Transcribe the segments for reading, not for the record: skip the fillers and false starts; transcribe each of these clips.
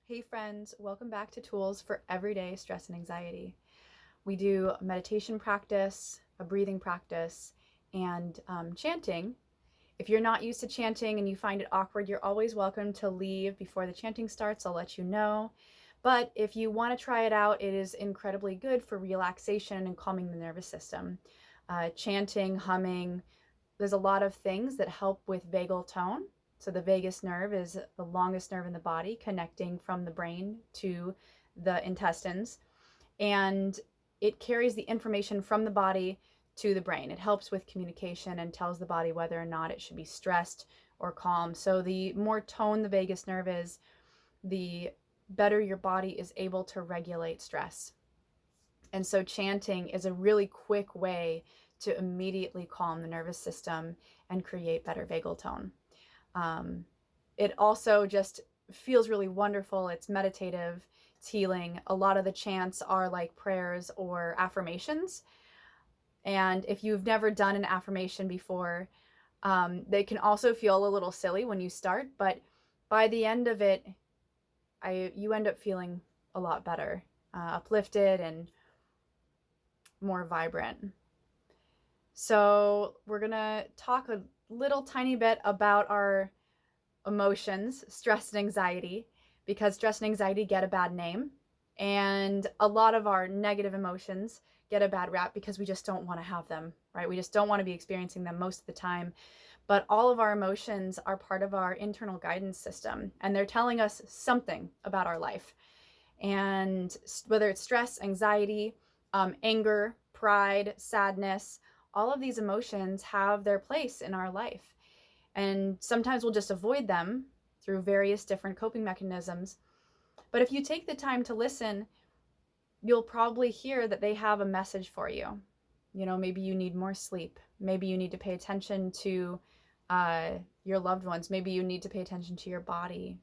Hey friends, welcome back to Tools for Everyday Stress and Anxiety. We do a meditation practice, a breathing practice, and chanting. If you're not used to chanting and you find it awkward, you're always welcome to leave before the chanting starts. I'll let you know. But if you want to try it out, it is incredibly good for relaxation and calming the nervous system. Chanting, humming, there's a lot of things that help with vagal tone. So the vagus nerve is the longest nerve in the body, connecting from the brain to the intestines. And it carries the information from the body to the brain. It helps with communication and tells the body whether or not it should be stressed or calm. So the more tone the vagus nerve is, the better your body is able to regulate stress. And so chanting is a really quick way to immediately calm the nervous system and create better vagal tone. It also just feels really wonderful. It's meditative, it's healing. A lot of the chants are like prayers or affirmations. And if you've never done an affirmation before, they can also feel a little silly when you start, but by the end of it, you end up feeling a lot better, uplifted and more vibrant. So we're gonna talk a little tiny bit about our emotions, stress and anxiety, because stress and anxiety get a bad name. And a lot of our negative emotions get a bad rap because we just don't want to have them, right? We just don't want to be experiencing them most of the time. But all of our emotions are part of our internal guidance system, and they're telling us something about our life. And whether it's stress, anxiety, anger, pride, sadness, all of these emotions have their place in our life. And sometimes we'll just avoid them through various different coping mechanisms. But if you take the time to listen, you'll probably hear that they have a message for you. You know, maybe you need more sleep. Maybe you need to pay attention to your loved ones. Maybe you need to pay attention to your body.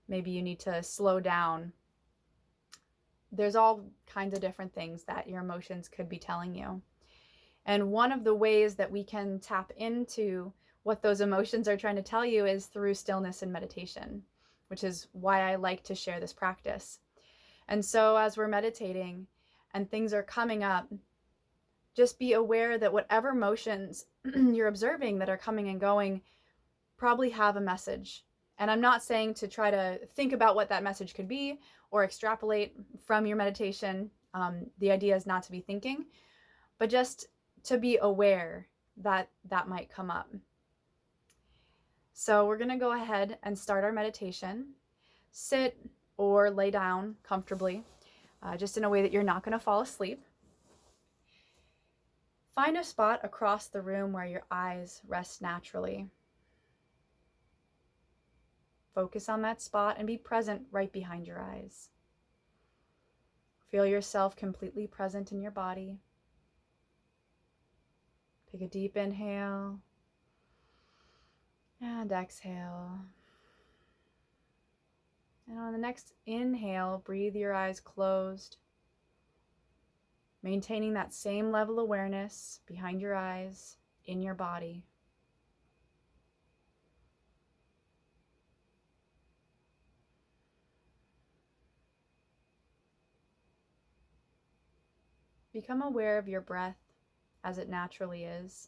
Maybe you need to slow down. There's all kinds of different things that your emotions could be telling you. And one of the ways that we can tap into what those emotions are trying to tell you is through stillness and meditation, which is why I like to share this practice. And so as we're meditating and things are coming up, just be aware that whatever emotions you're observing that are coming and going probably have a message. And I'm not saying to try to think about what that message could be or extrapolate from your meditation. The idea is not to be thinking, but just to be aware that that might come up. So we're going to go ahead and start our meditation. Sit or lay down comfortably, just in a way that you're not going to fall asleep. Find a spot across the room where your eyes rest naturally. Focus on that spot and be present right behind your eyes. Feel yourself completely present in your body. Take a deep inhale and exhale. And on the next inhale, breathe your eyes closed, maintaining that same level of awareness behind your eyes, in your body. Become aware of your breath as it naturally is.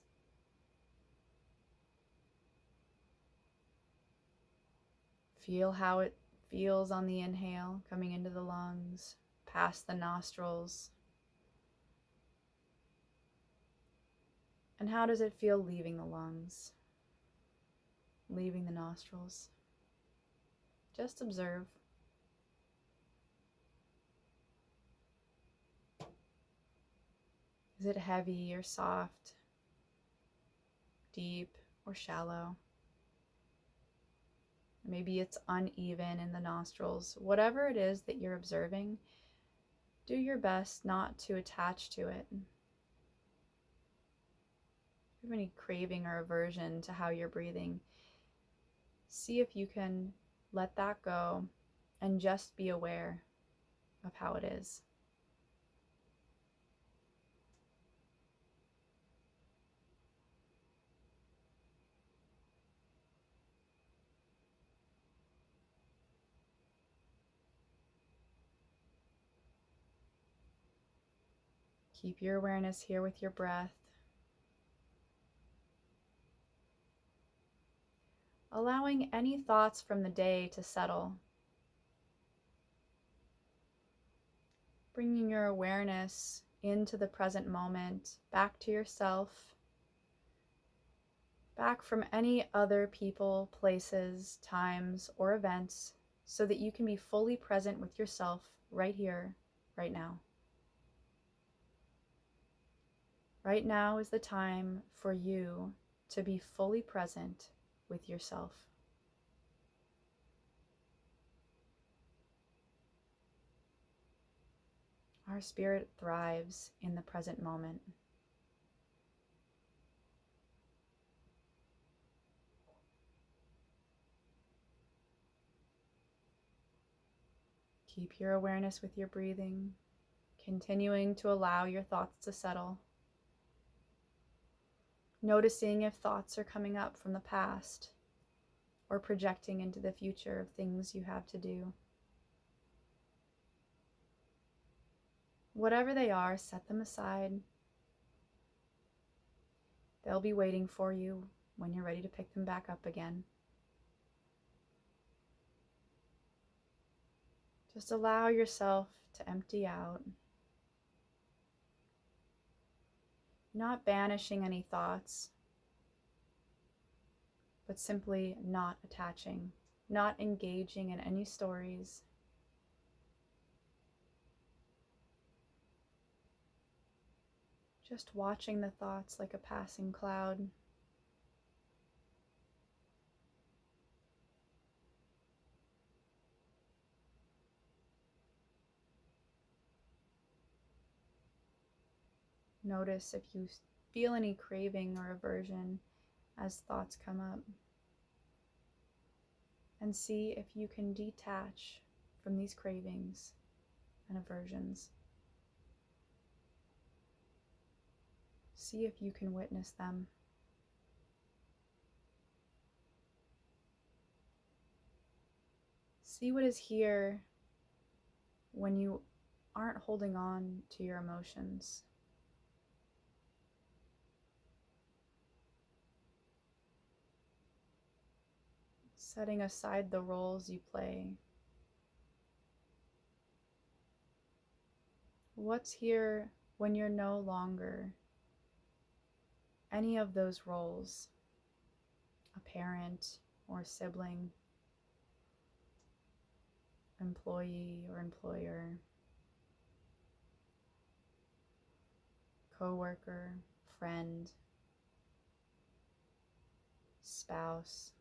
Feel how it feels on the inhale, coming into the lungs, past the nostrils. And how does it feel leaving the lungs, leaving the nostrils? Just observe. Is it heavy or soft, deep or shallow? Maybe it's uneven in the nostrils. Whatever it is that you're observing, do your best not to attach to it. If you have any craving or aversion to how you're breathing, see if you can let that go and just be aware of how it is. Keep your awareness here with your breath. Allowing any thoughts from the day to settle. Bringing your awareness into the present moment, back to yourself, back from any other people, places, times, or events, so that you can be fully present with yourself right here, right now. Right now is the time for you to be fully present with yourself. Our spirit thrives in the present moment. Keep your awareness with your breathing, continuing to allow your thoughts to settle. Noticing if thoughts are coming up from the past or projecting into the future of things you have to do. Whatever they are, set them aside. They'll be waiting for you when you're ready to pick them back up again. Just allow yourself to empty out, not banishing any thoughts, but simply not attaching, not engaging in any stories. Just watching the thoughts like a passing cloud. Notice if you feel any craving or aversion as thoughts come up. And see if you can detach from these cravings and aversions. See if you can witness them. See what is here when you aren't holding on to your emotions. Setting aside the roles you play. What's here when you're no longer any of those roles? A parent or sibling, employee or employer, coworker, friend, spouse.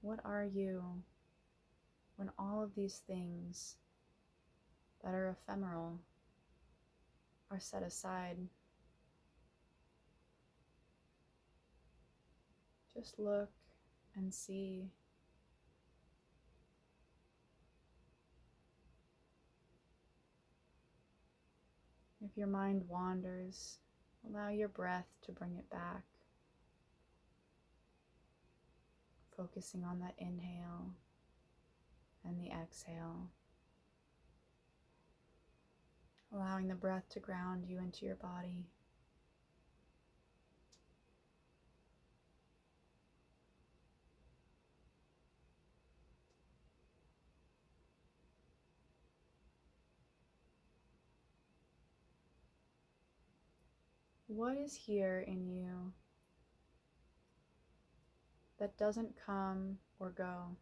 What are you when all of these things that are ephemeral are set aside? Just look and see. If your mind wanders, allow your breath to bring it back. Focusing on that inhale and the exhale. Allowing the breath to ground you into your body. What is here in you that doesn't come or go?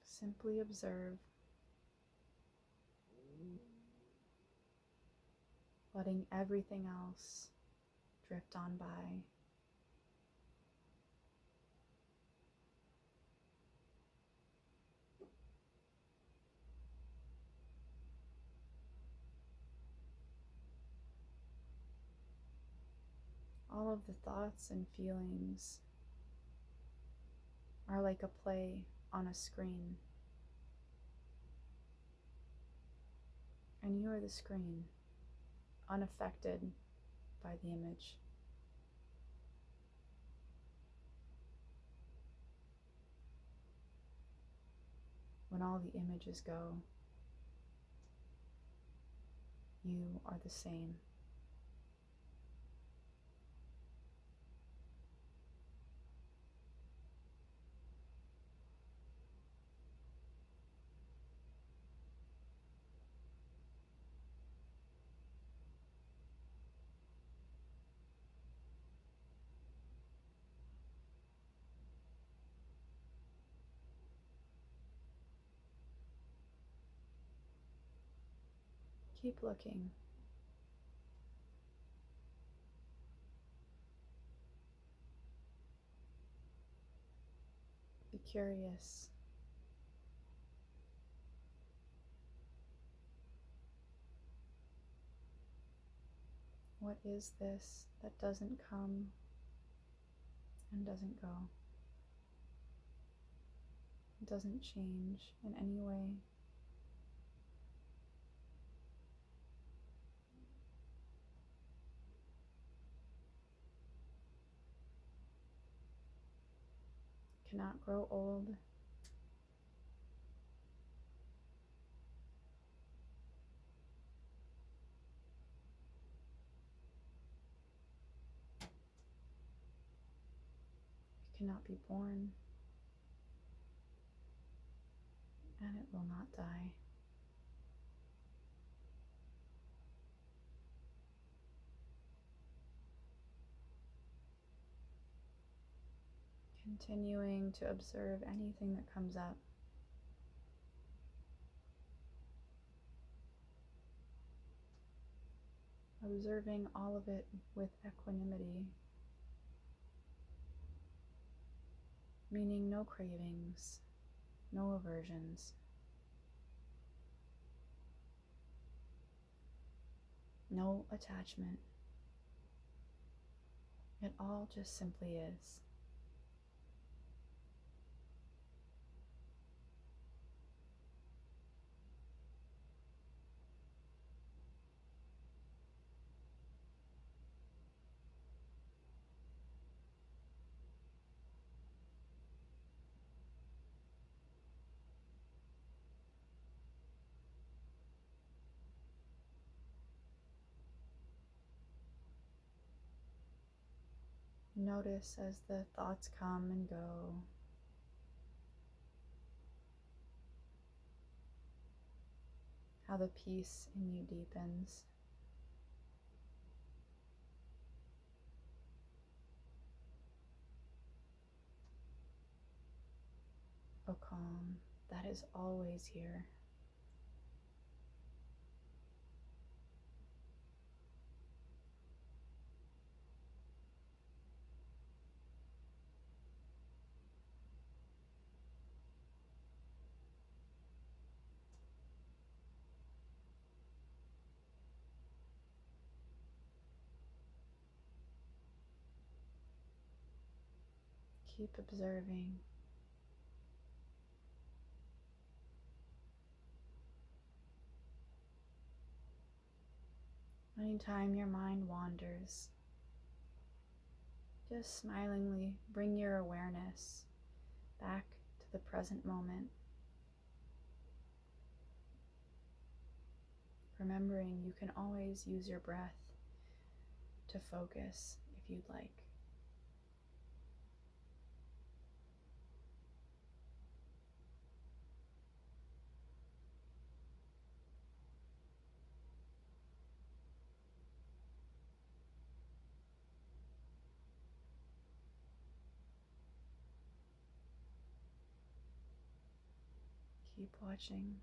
Simply observe, letting everything else drift on by. All of the thoughts and feelings are like a play on a screen. And you are the screen, unaffected by the image. when all the images go, you are the same. Keep looking. Be curious. What is this that doesn't come and doesn't go? It doesn't change in any way. Cannot grow old. It cannot be born. And it will not die. Continuing to observe anything that comes up. Observing all of it with equanimity, meaning no cravings, no aversions, no attachment. It all just simply is. Notice as the thoughts come and go. How the peace in you deepens. A calm that is always here. Keep observing. Anytime your mind wanders, just smilingly bring your awareness back to the present moment, remembering you can always use your breath to focus if you'd like. Keep watching.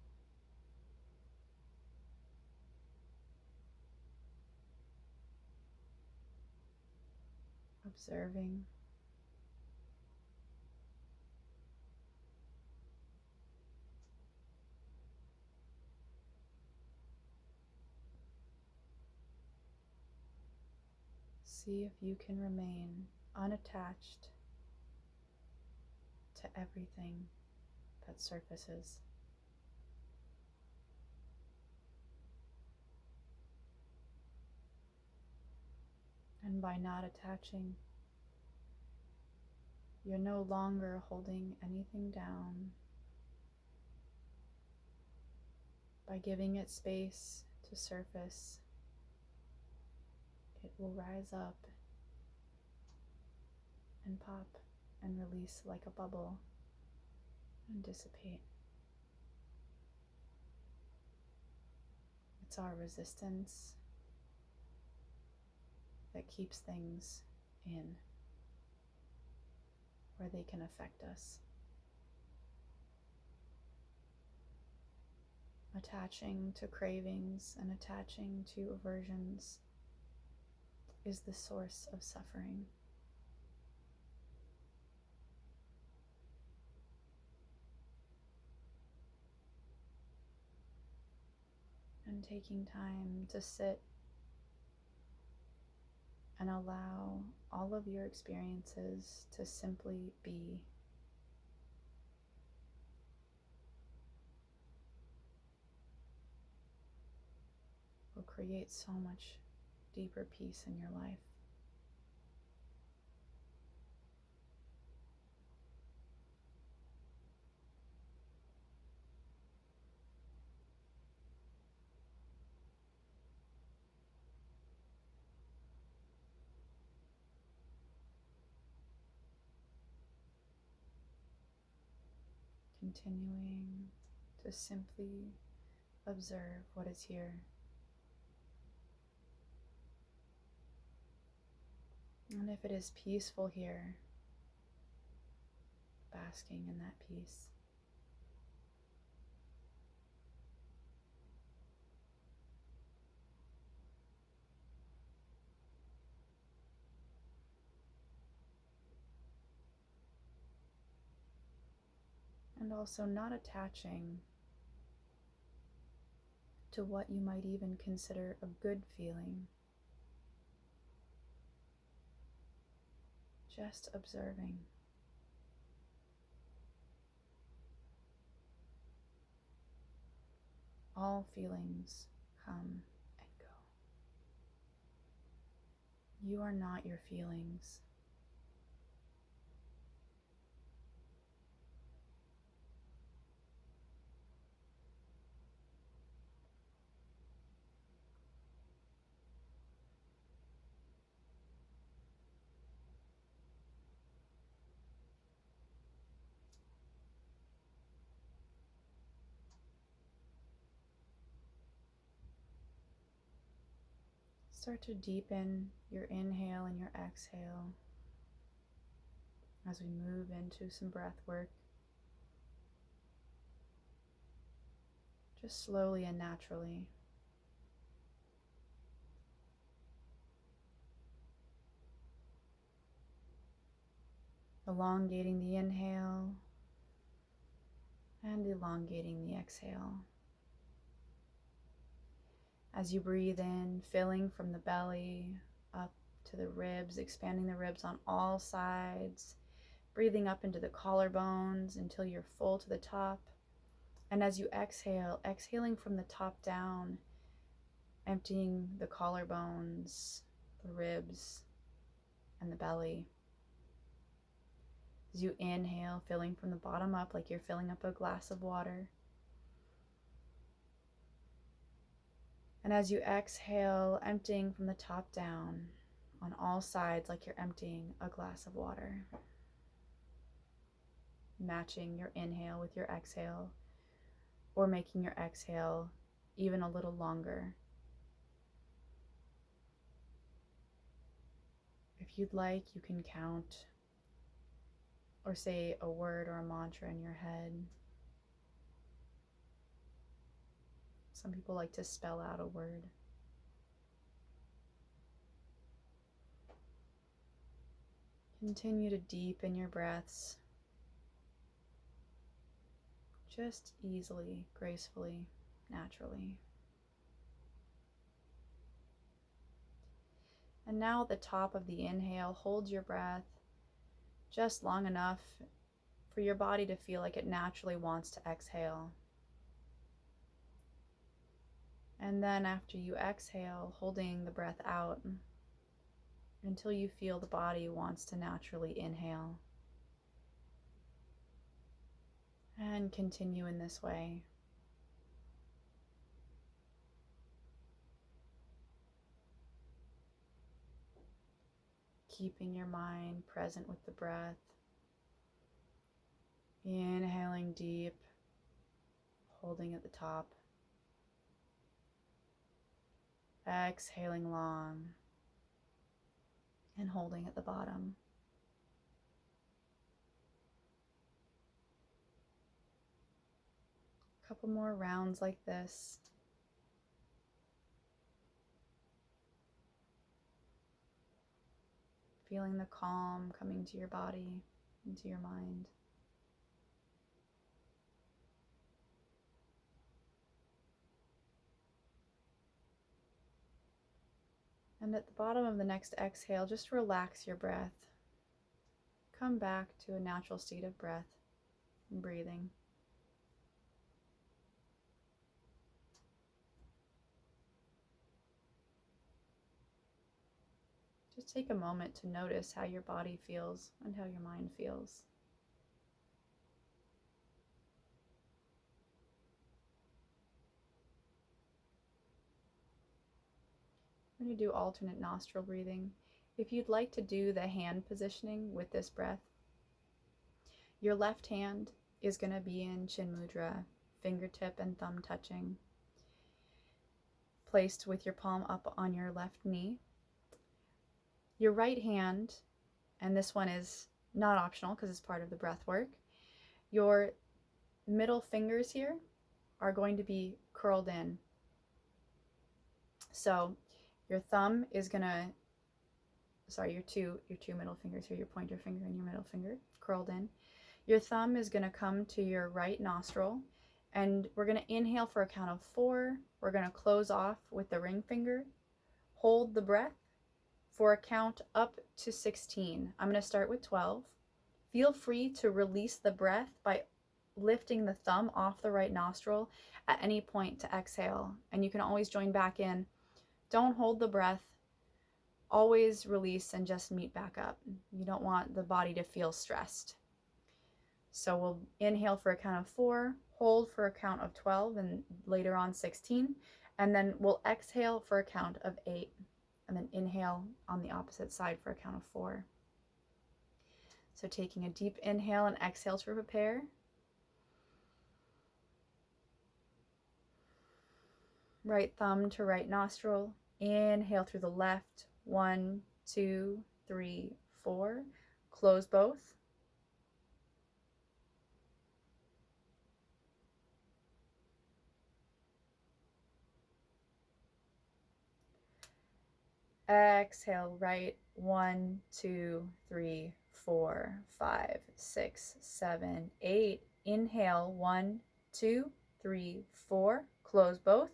Observing. See if you can remain unattached to everything that surfaces. And by not attaching, you're no longer holding anything down, By giving it space to surface, it will rise up and pop and release like a bubble and dissipate. It's our resistance that keeps things in where they can affect us. Attaching to cravings and attaching to aversions is the source of suffering. And taking time to sit and allow all of your experiences to simply be. Will create so much deeper peace in your life. Continuing to simply observe what is here. And if it is peaceful here, basking in that peace. And also not attaching to what you might even consider a good feeling. Just observing. All feelings come and go. You are not your feelings. Start to deepen your inhale and your exhale as we move into some breath work. Just slowly and naturally. Elongating the inhale and elongating the exhale. As you breathe in, filling from the belly up to the ribs, expanding the ribs on all sides, breathing up into the collarbones until you're full to the top. And as you exhale, exhaling from the top down, emptying the collarbones, the ribs, and the belly. As you inhale, filling from the bottom up like you're filling up a glass of water. And as you exhale, emptying from the top down on all sides like you're emptying a glass of water. Matching your inhale with your exhale, or making your exhale even a little longer. If you'd like, you can count or say a word or a mantra in your head. Some people like to spell out a word. Continue to deepen your breaths, just easily, gracefully, naturally. And now at the top of the inhale, hold your breath just long enough for your body to feel like it naturally wants to exhale. And then after you exhale, holding the breath out until you feel the body wants to naturally inhale. And continue in this way. keeping your mind present with the breath. Inhaling deep, holding at the top. Exhaling long and holding at the bottom. A couple more rounds like this. Feeling the calm coming to your body, into your mind. And at the bottom of the next exhale, just relax your breath. Come back to a natural state of breath and breathing. Just take a moment to notice how your body feels and how your mind feels. We're going to do alternate nostril breathing. If you'd like to do the hand positioning with this breath, your left hand is going to be in Chin Mudra, fingertip and thumb touching, placed with your palm up on your left knee. Your right hand, and this one is not optional because it's part of the breath work, your middle fingers here are going to be curled in. So your thumb is going to, your two middle fingers here, your pointer finger and your middle finger curled in. Your thumb is going to come to your right nostril, and we're going to inhale for a count of 4. We're going to close off with the ring finger, hold the breath for a count up to 16. I'm going to start with 12. Feel free to release the breath by lifting the thumb off the right nostril at any point to exhale, and you can always join back in. Don't hold the breath. Always release and just meet back up. You don't want the body to feel stressed. So we'll inhale for a count of 4, hold for a count of 12, and later on 16, and then we'll exhale for a count of 8, and then inhale on the opposite side for a count of 4. So taking a deep inhale and exhale to prepare. Right thumb to right nostril. Inhale through the left. 1, 2, 3, 4. Close both. Exhale right. 1, 2, 3, 4, 5, 6, 7, 8. Inhale 1, 2, 3, 4. Close both.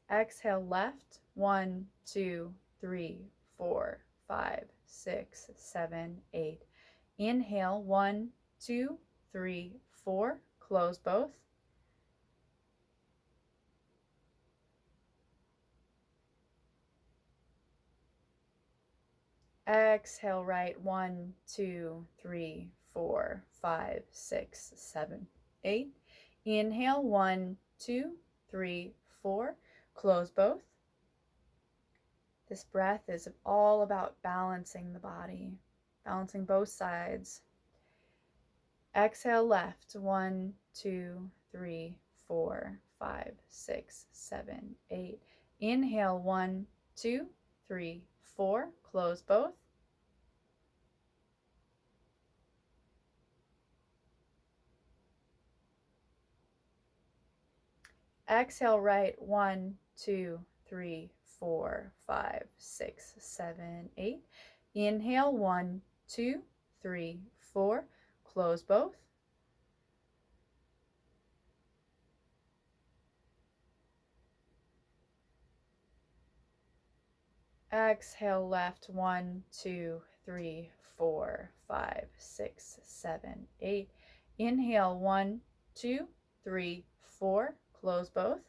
Exhale left. 1, 2, 3, 4, 5, 6, 7, 8. Inhale 1, 2, 3, 4. Close both. Exhale right. 1, 2, 3, 4, 5, 6, 7, 8. Inhale 1, 2, 3, 4. Close both. This breath is all about balancing the body, balancing both sides. Exhale left. 1, 2, 3, 4, 5, 6, 7, 8. Inhale 1, 2, 3, 4. Close both. Exhale right. 1, 2, 3, 4, 5, 6, 7, 8. Inhale 1, 2, 3, 4. Close both. Exhale left. 1, 2, 3, 4, 5, 6, 7, 8. Inhale 1, 2, 3, 4. Close both.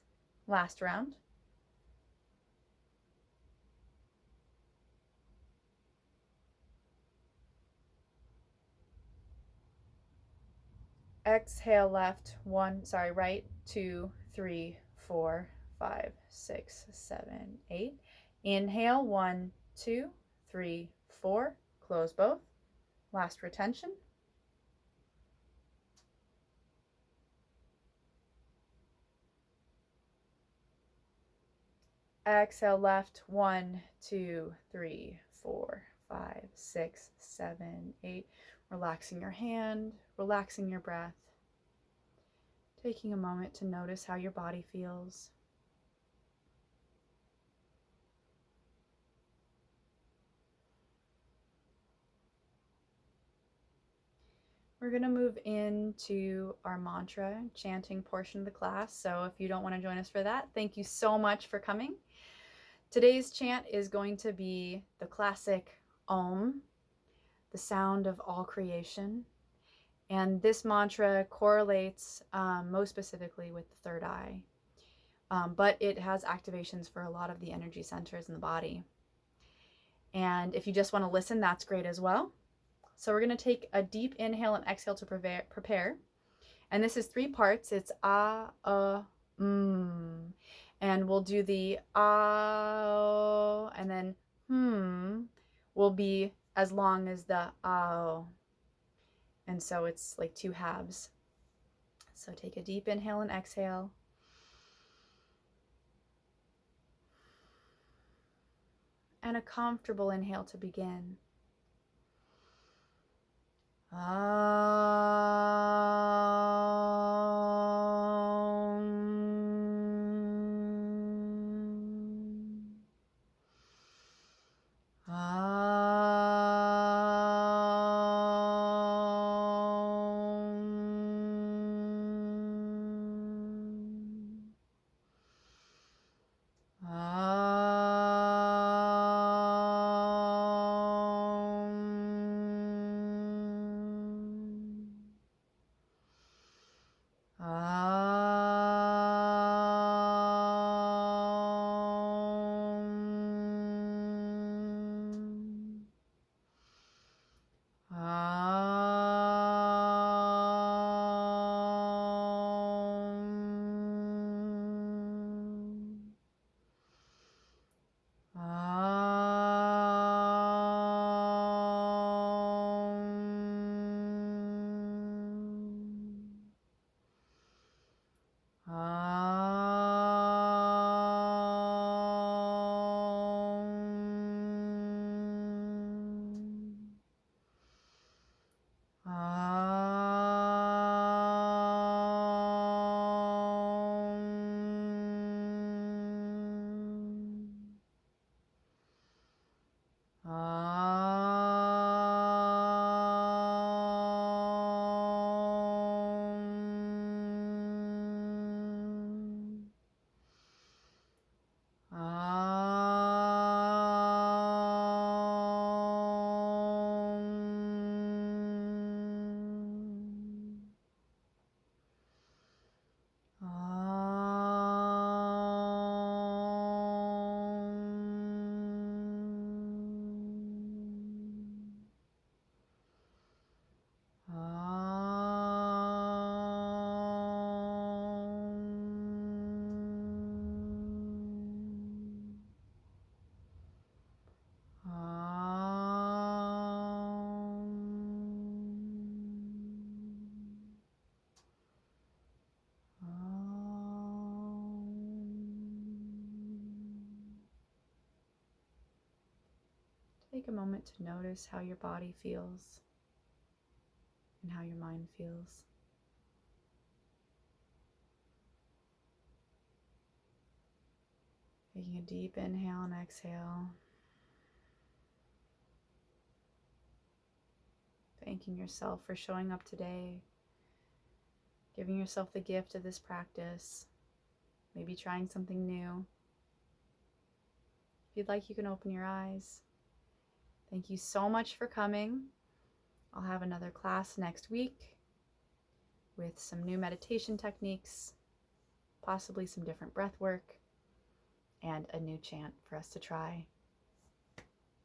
Last round. Exhale left. Right. 2, 3, 4, 5, 6, 7, 8. Inhale, 1, 2, 3, 4. Close both. Last retention. Exhale, left. 1, 2, 3, 4, 5, 6, 7, 8. Relaxing your hand, relaxing your breath. Taking a moment to notice how your body feels. We're going to move into our mantra chanting portion of the class. So if you don't want to join us for that, thank you so much for coming. Today's chant is going to be the classic Om, the sound of all creation. And this mantra correlates most specifically with the third eye, but it has activations for a lot of the energy centers in the body. And if you just want to listen, that's great as well. So we're going to take a deep inhale and exhale to prepare. And this is 3 parts. It's and we'll do the and then will be as long as the and so it's like 2 halves. So take a deep inhale and exhale. And a comfortable inhale to begin. Take a moment to notice how your body feels and how your mind feels. Taking a deep inhale and exhale. Thanking yourself for showing up today. Giving yourself the gift of this practice. Maybe trying something new. If you'd like, you can open your eyes. Thank you so much for coming. I'll have another class next week with some new meditation techniques, possibly some different breath work, and a new chant for us to try.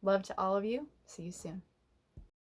Love to all of you. See you soon.